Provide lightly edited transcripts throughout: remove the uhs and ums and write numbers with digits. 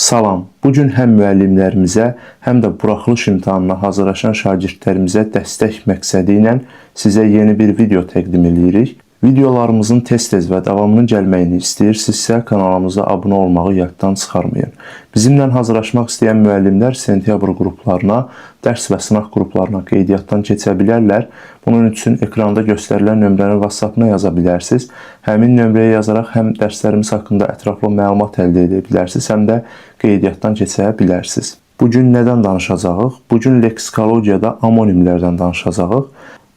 Salam. Bu gün həm müəllimlərimizə, həm də buraxılış imtahanına hazırlaşan şagirdlərimizə dəstək məqsədi ilə sizə yeni bir video təqdim edirik. Videolarımızın tez-tez və davamının gəlməyini istəyirsinizsə, kanalımıza abunə olmağı yaddan çıxarmayın. Bizimlə hazırlaşmaq istəyən müəllimlər sentyabr qruplarına, dərs və sınaq qruplarına qeydiyyatdan keçə bilərlər. Bunun üçün ekranda göstərilən nömrəni WhatsApp-na yaza bilərsiniz. Həmin nömrəyə yazaraq həm dərslərimiz haqqında ətraflı məlumat əldə edə bilərsiniz, həm də qeydiyyatdan keçə bilərsiniz. Bugün nədən danışacağıq? Bugün leksikologiyada amonimlərdən danışacağıq.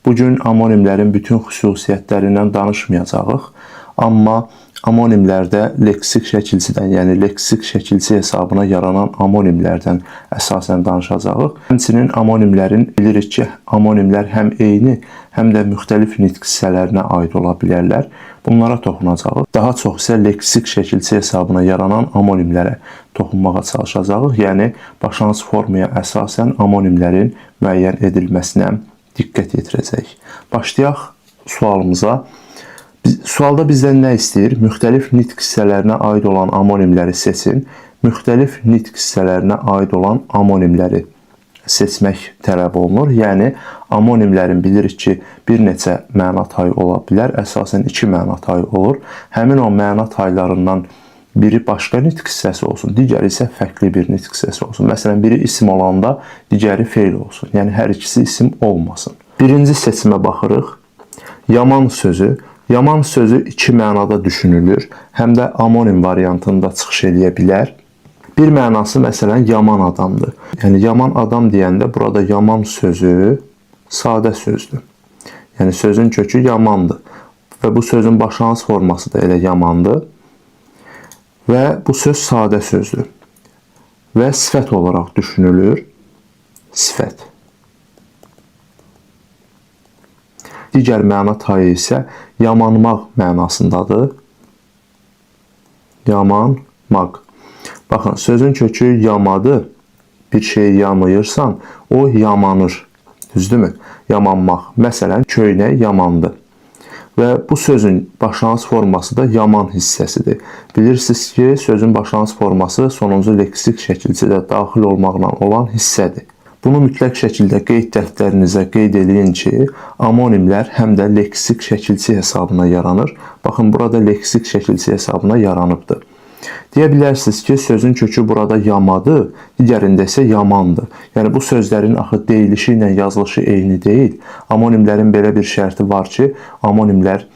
Bugün amonimlərin bütün xüsusiyyətlərindən danışmayacağıq. Amma amonimlərdə leksik şəkilçidən, yəni leksik şəkilçi hesabına yaranan amonimlərdən əsasən danışacağıq. Həmçinin amonimlərin bilirik ki, amonimlər həm eyni, həm də müxtəlif nitq hissələrinə aid ola bilərlər. Bunlara toxunacağıq. Daha çox isə leksik şəkilçi hesabına yaranan amonimlərə toxunmağa çalışacağıq. Yəni başlanğıc formaya əsasən amonimlərin müəyyən edilməsinə diqqət yetirəcəyik. Başlayaq sualımıza. Sualda bizdən nə istəyir? Müxtəlif nitq hissələrinə aid olan amonimləri seçin. Müxtəlif nitq hissələrinə aid olan amonimləri seçmək tələb olunur. Yəni, amonimlərin bilirik ki, bir neçə məna tayı ola bilər. Əsasən 2 məna tayı olur. Həmin o məna taylarından biri başqa nitq hissəsi olsun, digəri isə fərqli bir nitq hissəsi olsun. Məsələn, biri isim olanda, digəri feil olsun. Yəni, hər ikisi isim olmasın. Birinci seçimə baxırıq. Yaman sözü. Yaman sözü 2 mənada düşünülür. Həm də amonim variantında çıxış edə bilər. Bir mənası, məsələn, yaman adamdır. Yəni, yaman adam deyəndə burada yaman sözü sadə sözdür. Yəni, sözün kökü yamandır. Və bu sözün başlanğıc forması da elə yamandır. Və bu söz sadə sözdür. Və sifət olaraq düşünülür. Sifət. Digər məna tayı isə yamanmaq mənasındadır. Yamanmaq. Baxın, sözün kökü yamadır. Bir şeyi yamayırsan, o yamanır. Düzdürmü? Yamanmaq. Məsələn, köynək yamandır. Və bu sözün başlanğıc forması da yaman hissəsidir. Bilirsiniz ki, sözün başlanğıc forması sonuncu leksik şəkilçidə daxil olmaqla olan hissədir. Bunu mütləq şəkildə qeyd dəftərinizə qeyd edin ki, amonimlər həm də leksik şəkilçi hesabına yaranır. Baxın, burada leksik şəkilçi hesabına yaranıbdır. Deyə bilərsiniz ki, sözün kökü burada yamadır, digərində isə yamandır. Yəni, bu sözlərin axı deyilişi ilə yazılışı eyni deyil. Amonimlərin belə bir şərti var ki, amonimlər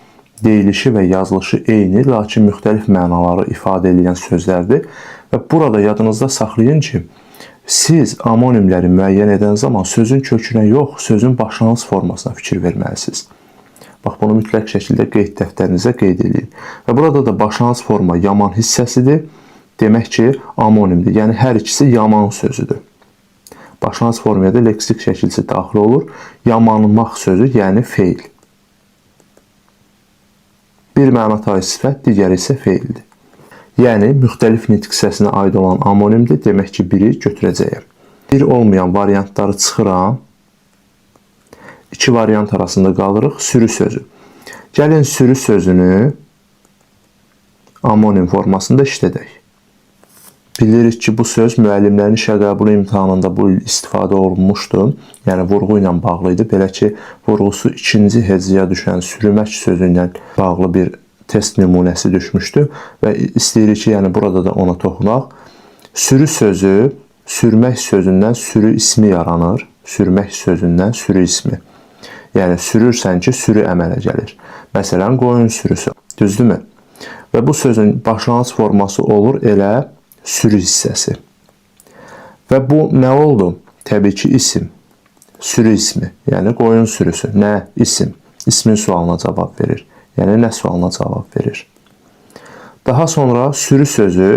deyilişi və yazılışı eyni, lakin müxtəlif mənaları ifadə edən sözlərdir. Və burada yadınızda saxlayın ki, siz amonimləri müəyyən edən zaman sözün kökünə yox, sözün başlanğıc formasına fikir verməlisiniz. Bax, bunu mütləq şəkildə qeyd dəftərinizə qeyd edin. Və burada da başlanğıc forma yaman hissəsidir. Demək ki, amonimdir. Yəni, hər ikisi yaman sözüdür. Başlanğıc formaya da leksik şəkilçi daxil olur. Yamanmaq sözü, yəni feil. Bir məna tayı sifət, digəri isə feildir. Yəni, müxtəlif nitq hissəsinə aid olan amonimdir. Demək ki, biri götürəcəyəm. Bir olmayan variantları çıxıram. 2 variant arasında qalırıq. Sürü sözü. Gəlin sürü sözünü amonim formasında işlədək. Bilirik ki, bu söz müəllimlərin işə qəbulu imtahanında bu il istifadə olunmuşdur. Yəni, vurğu ilə bağlı idi. Belə ki, vurğusu 2-ci hecəyə düşən sürmək sözü ilə bağlı bir test nümunəsi düşmüşdü. Və istəyirik ki, yəni burada da ona toxunaq. Sürü sözü, sürmək sözündən sürü ismi yaranır. Sürmək sözündən sürü ismi. Yəni, sürürsən ki, sürü əmələ gəlir. Məsələn, qoyun sürüsü. Düzdürmü? Və bu sözün başlanğıc forması olur elə sürü hissəsi. Və bu nə oldu? Təbii ki, isim. Sürü ismi. Yəni, qoyun sürüsü. Nə? İsim. İsmin sualına cavab verir. Yəni, nə sualına cavab verir? Daha sonra sürü sözü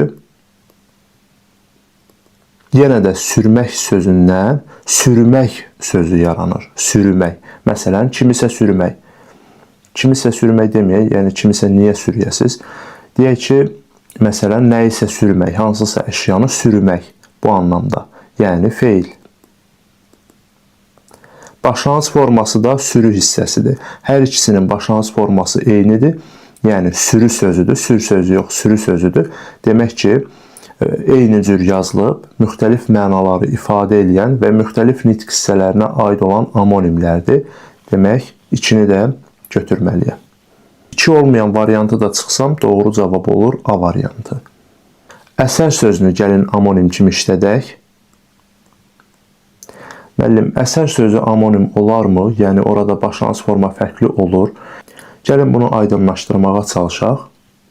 yenə də sürmək sözündən sürmək sözü yaranır. Sürmək. Məsələn, kimisə sürmək. Kimisə sürmək deməyək, yəni kimisə niyə sürüyəsiz? Deyək ki, məsələn, nə isə sürmək, hansısa əşyanı sürmək bu anlamda. Yəni, feil. Başlanğıc forması da sürü hissəsidir. Hər ikisinin başlanğıc forması eynidir. Yəni, sürü sözüdür. Sür sözü yox, sürü sözüdür. Demək ki, eyni cür yazılıb, müxtəlif mənaları ifadə edən və müxtəlif nitq hissələrinə aid olan amonimlərdir. Demək, içini də götürməliyəm. 2 olmayan variantı da çıxsam, doğru cavab olur A variantı. Əsər sözünü gəlin amonim kimi işlədək. Müəllim, əsər sözü amonim olarmı? Yəni, orada başlanğıc forma fərqli olur. Gəlin bunu aydınlaşdırmağa çalışaq.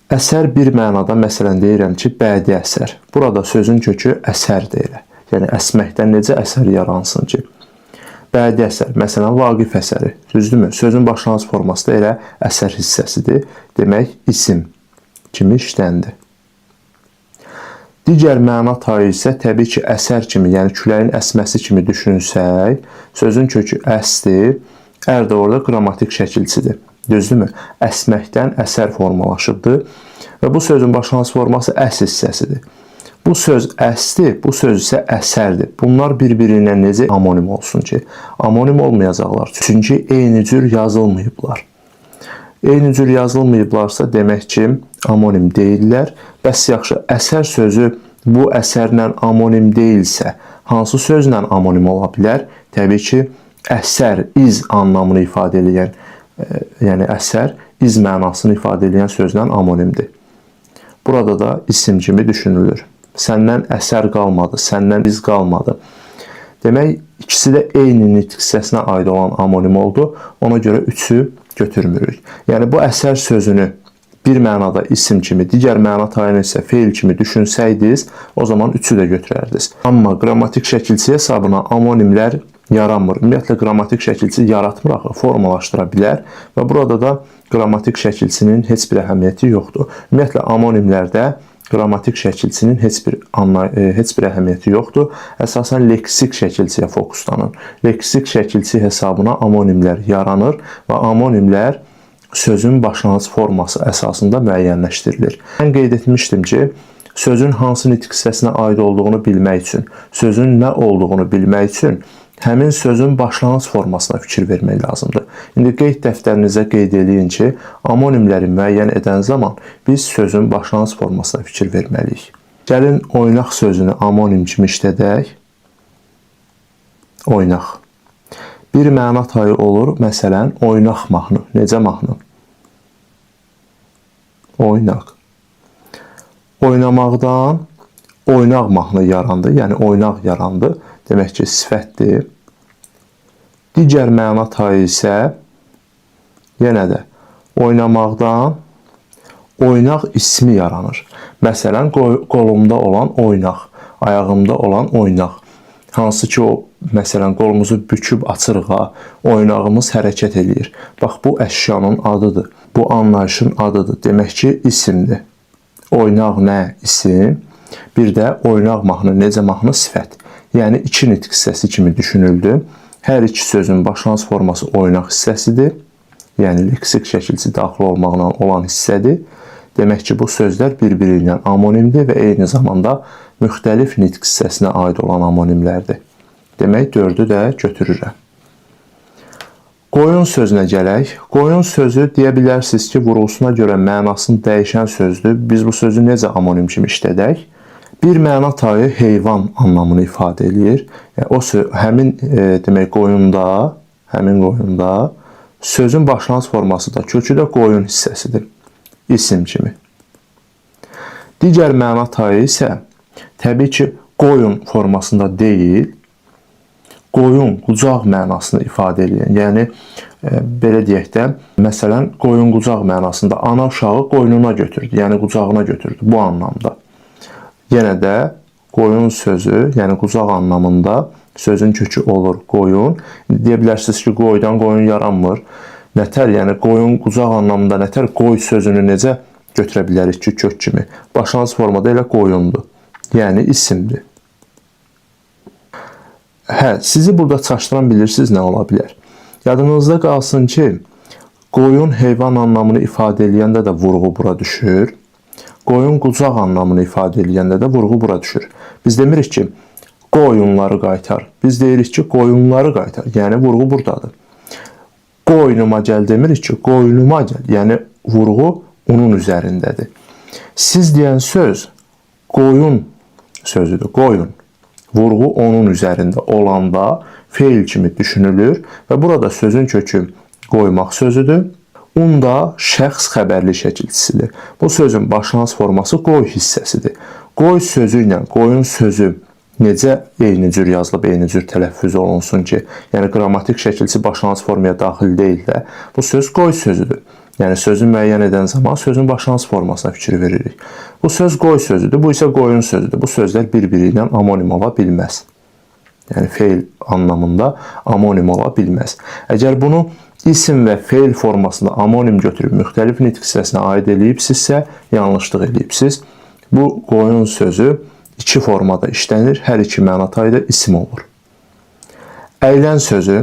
Əsər bir mənada, məsələn, deyirəm ki, bədi əsər. Burada sözün kökü əsərdir elə. Yəni, əsməkdən necə əsər yaransın ki? Bədi əsər, məsələn, Vaqif əsəri. Düzdürmü? Sözün başlanğıc forması da elə əsər hissəsidir. Demək, isim kimi işləndi. Digər məna tayı isə təbii ki, əsər kimi, yəni küləyin əsməsi kimi düşünsək, sözün kökü əsdir, ər də orada qrammatik şəkilçidir. Düzdürmü? Əsməkdən əsər formalaşıbdır və bu sözün başlanğıc forması əs hissəsidir. Bu söz əsdir, bu söz isə əsərdir. Bunlar bir-birinə necə amonim olsun ki? Amonim olmayacaqlar. Çünki eyni cür yazılmayıblar. Eyni cür yazılmayıblarsa demək ki, amonim deyirlər. Bəs yaxşı, əsər sözü bu əsərlə amonim deyilsə, hansı sözlə amonim ola bilər? Təbii ki, əsər, iz anlamını ifadə edən, yəni əsər, iz mənasını ifadə edən sözlə amonimdir. Burada da isim kimi düşünülür. Səndən əsər qalmadı, səndən iz qalmadı. Demək, ikisi də eyni nitq hissəsinə aid olan amonim oldu. Ona görə 3-ü götürmürük. Yəni, bu əsər sözünü bir mənada isim kimi, digər məna tayını isə feil kimi düşünsəydiniz, o zaman 3-ü də götürərdiniz. Amma qrammatik şəkilçi hesabına amonimlər yaranmır. Ümumiyyətlə, qrammatik şəkilçi yaratmır axı, formalaşdıra bilər və burada da qrammatik şəkilçinin heç bir əhəmiyyəti yoxdur. Ümumiyyətlə, amonimlərdə qrammatik şəkilçinin heç bir əhəmiyyəti yoxdur. Əsasən, leksik şəkilçiyə fokuslanır. Leksik şəkilçi hesabına amonimlər yaranır və amonimlər sözün başlanğıc forması əsasında müəyyənləşdirilir. Mən qeyd etmişdim ki, sözün hansı nitq hissəsinə aid olduğunu bilmək üçün, sözün nə olduğunu bilmək üçün həmin sözün başlanğıc formasına fikir vermək lazımdır. İndi qeyd dəftərinizə qeyd edin ki, amonimləri müəyyən edən zaman biz sözün başlanğıc formasına fikir verməliyik. Gəlin, oynaq sözünü amonim kimi işlədək. Oynaq. Bir məna tayı olur, məsələn, oynaq mahnı. Necə mahnı? Oynaq. Oynamaqdan oynaq mahnı yarandı, yəni oynaq yarandı. Demək ki, sifətdir. Digər məna tayı isə yenə də oynamaqdan oynaq ismi yaranır. Məsələn, qolumda olan oynaq, ayağımda olan oynaq. Hansı ki, o, məsələn, qolumuzu büküb açırıq, oynağımız hərəkət edir. Bax, bu əşyanın adıdır, bu anlayışın adıdır. Demək ki, isimdir. Oynaq nə? İsim. Bir də oynaq mahnı, necə mahnı? Sifət. Yəni, 2 nitq hissəsi kimi düşünüldü. Hər iki sözün başlanğıc forması oynaq hissəsidir. Yəni, leksik şəkilçi daxil olmaqla olan hissədir. Demək ki, bu sözlər bir-biri ilə amonimdir və eyni zamanda müxtəlif nitq hissəsinə aid olan amonimlərdir. Demək, 4-ü də götürürəm. Qoyun sözünə gələk. Qoyun sözü deyə bilərsiniz ki, vurğusuna görə mənasını dəyişən sözdür. Biz bu sözü necə amonim kimi işlədək? Bir məna tayı heyvan anlamını ifadə edir. Həmin demək, qoyunda sözün başlanğıc forması da, kökü də qoyun hissəsidir. İsim kimi. Digər məna tayı isə təbii ki, qoyun formasında deyil, qoyun, qucaq mənasını ifadə edir. Yəni, belə deyək də, məsələn, qoyun qucaq mənasında ana uşağı qoynuna götürdü, yəni qucağına götürdü, bu anlamda. Yenə də qoyun sözü, yəni qucaq anlamında sözün kökü olur qoyun. Deyə bilərsiniz ki, qoydan qoyun yaranmır. Nətər, yəni qoyun qucaq anlamında nətər qoy sözünü necə götürə bilərik ki, kök kimi? Başlanğıc formada elə qoyundur. Yəni isimdir. Sizi burada çaşdıran bilirsiniz nə ola bilər? Yadınızda qalsın ki, qoyun heyvan anlamını ifadə edəndə də vurğu bura düşür. Qoyun qucaq anlamını ifadə edəndə də vurğu bura düşür. Biz demirik ki, qoyunları qaytar. Biz deyirik ki, qoyunları qaytar. Yəni vurğu buradadır. Qoynuma gəl demirik ki, qoynuma gəl. Yəni vurğu onun üzərindədir. Siz deyən söz qoyun sözüdür. Qoyun. Vurğu onun üzərində olanda feil kimi düşünülür və burada sözün kökü qoymaq sözüdür. Un da şəxs xəbərli şəkilçisidir. Bu sözün başlanğıc forması qoy hissəsidir. Qoy sözü ilə qoyun sözü necə eyni cür yazılıb, eyni cür tələffüz olunsun ki, yəni qrammatik şəkilçi başlanğıc formaya daxil deyil də, bu söz qoy sözüdür. Yəni sözü müəyyən edən zaman sözün başlanğıc formasına fikir veririk. Bu söz qoy sözüdür, bu isə qoyun sözüdür. Bu sözlər bir-biri ilə amonim ola bilməz. Yəni feil anlamında amonim ola bilməz. Əgər bunu isim və feil formasında amonim götürüb müxtəlif nitq hissəsinə aid eləyibsinizsə, yanlışlıq eləyibsiz. Bu qoyun sözü iki formada işlənir, hər iki məna tayda isim olur. Əylən sözü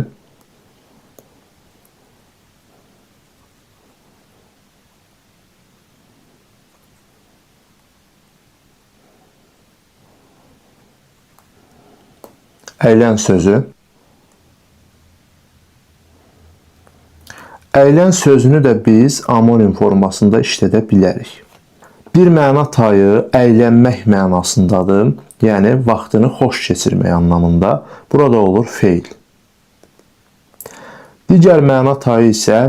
Əylən sözünü də biz amonim formasında işlədə bilərik. Bir məna tayı əylənmək mənasındadır, yəni vaxtını xoş keçirmək anlamında. Burada olur feil. Digər məna tayı isə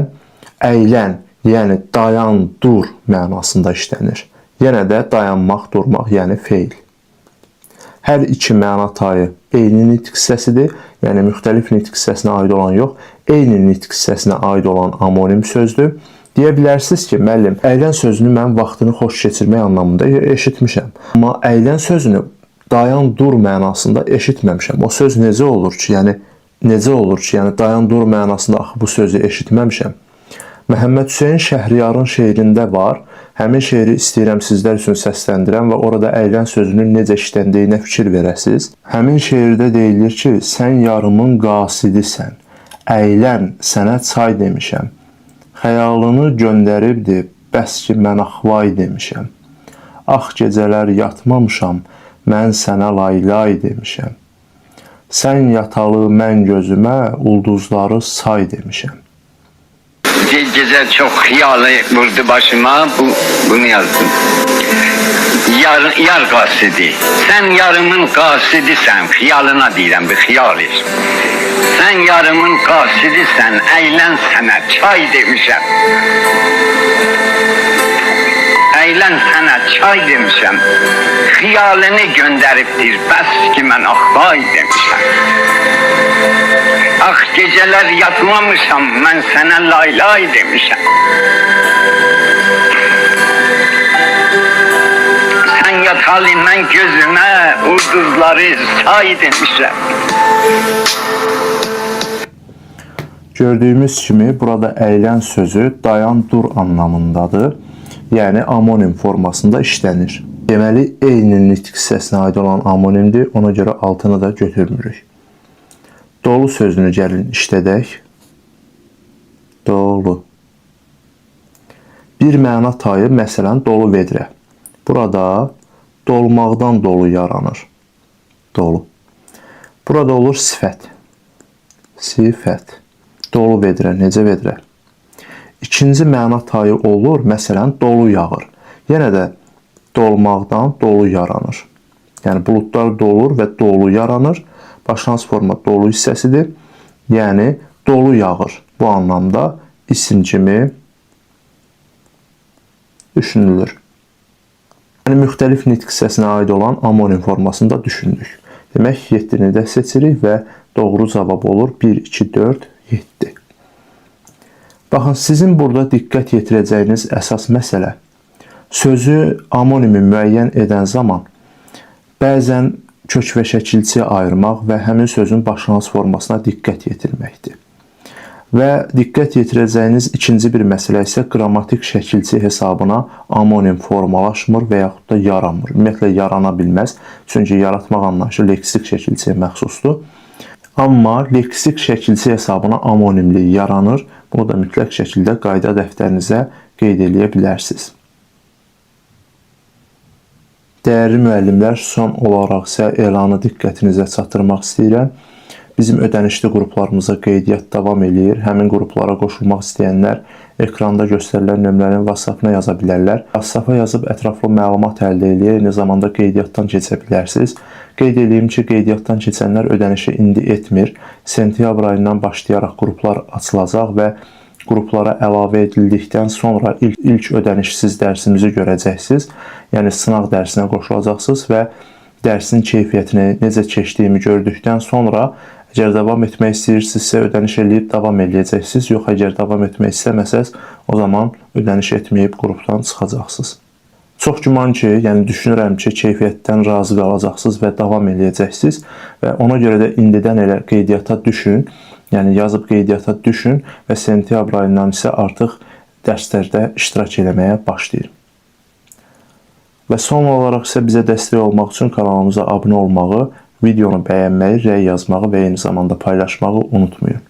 əylən, yəni dayan, dur mənasında işlənir. Yenə də dayanmaq, durmaq, yəni feil. Hər iki məna tayı eyni nitq hissəsidir, yəni müxtəlif nitq hissəsinə aid olan yox, eyni nitq hissəsinə aid olan amonim sözdür. Deyə bilərsiniz ki, müəllim, əylən sözünü mən vaxtını xoş keçirmək anlamında eşitmişəm. Amma əylən sözünü dayan, dur mənasında eşitməmişəm. O söz necə olur ki, yəni dayan, dur mənasında axı bu sözü eşitməmişəm. Məhəmməd Hüseyn Şəhriyarın şeirində var. Həmin şeiri istəyirəm sizlər üçün səsləndirəm və orada əylən sözünün necə işləndiyinə fikir verəsiniz. Həmin şeirdə deyilir ki, sən yarımın qasidisən, əylən sənə çay demişəm. Xəyalını göndəribdir, bəs ki mən axvay demişəm. Ax gecələr yatmamışam, mən sənə laylay demişəm. Sən yatalı mən gözümə, ulduzları say demişəm. Gece çok hiyalı vurdu başıma, bunu yazdım. Yar qasidi. Sen yarımın qasidisən, xiyalına deyirəm, bir xiyal et. Sen yarımın qasidisən, əylən sənə çay demişəm. Əylən sənə çay demişəm. Xiyalını göndəribdir, bəs ki mən axvay demişəm. Ax geceler yatmamışam, mən sənə laylay demişəm. Sən yatalı mən gözümə, ulduzları say demişəm. Gördüyümüz kimi burada əylən sözü dayan, dur anlamındadır. Yəni amonim formasında işlənir. Deməli, eyni nitq hissəsinə aid olan amonimdir, ona görə altını da götürmürük. Dolu sözünü gəlin işlədək. Dolu. Bir məna tayı, məsələn, dolu vedrə. Burada dolmaqdan dolu yaranır. Dolu. Burada olur sifət. Sifət. Dolu vedrə, necə vedrə? İkinci məna tayı olur, məsələn, dolu yağır. Yenə də dolmaqdan dolu yaranır. Yəni buludlar dolur və dolu yaranır. Başlanğıc forma dolu hissəsidir. Yəni dolu yağır. Bu anlamda isim kimi düşünülür. Yəni müxtəlif nitq hissəsinə aid olan amonim formasında düşündük. Demək 7-ni də seçirik və doğru cavab olur 1, 2, 4, 7. Baxın, sizin burada diqqət yetirəcəyiniz əsas məsələ sözü amonimi müəyyən edən zaman bəzən kök və şəkilçiyə ayırmaq və həmin sözün başlanğıc formasına diqqət yetirməkdir. Və diqqət yetirəcəyiniz ikinci bir məsələ isə qrammatik şəkilçi hesabına amonim formalaşmır və yaxud da yaranmır. Ümumiyyətlə yarana bilməz, çünki yaratmaq anlayışı leksik şəkilçiyə məxsusdur. Amma leksik şəkilçi hesabına amonimlik yaranır. Bunu da mütləq şəkildə qayda dəftərinizə qeyd edə bilərsiniz. Dəyərli müəllimlər, son olaraq isə elanı diqqətinizə çatdırmaq istəyirəm. Bizim ödənişli qruplarımıza qeydiyyat davam eləyir. Həmin qruplara qoşulmaq istəyənlər ekranda göstərilən nömrənin WhatsApp-ına yaza bilərlər. WhatsApp-a yazıb ətraflı məlumat əldə edə, eyni zamanda qeydiyyatdan keçə bilərsiniz. Qeyd edeyim ki, qeydiyyatdan keçənlər ödənişi indi etmir. Sentyabr ayından başlayaraq qruplar açılacaq və qruplara əlavə edildikdən sonra ilk ödənişsiz dərsimizi görəcəksiniz. Yəni sınaq dərsinə qoşulacaqsınız və dərsin keyfiyyətini, necə keçdiyimi gördükdən sonra əgər davam etmək istəyirsinizsə ödəniş edib davam edəcəksiniz. Yox, əgər davam etmək istəməsəz, o zaman ödəniş etməyib qrupdan çıxacaqsınız. Çox güman ki, yəni düşünürəm ki, keyfiyyətdən razı qalacaqsınız və davam edəcəksiniz və ona görə də indidən elə qeydiyyata düşün. Yəni yazıb qeydiyyata düşün və sentyabr ayından isə artıq dərslərdə iştirak etməyə başlayın. Və son olaraq isə bizə dəstək olmaq üçün kanalımıza abunə olmağı, videonu bəyənməyi, rəy yazmağı və eyni zamanda paylaşmağı unutmayın.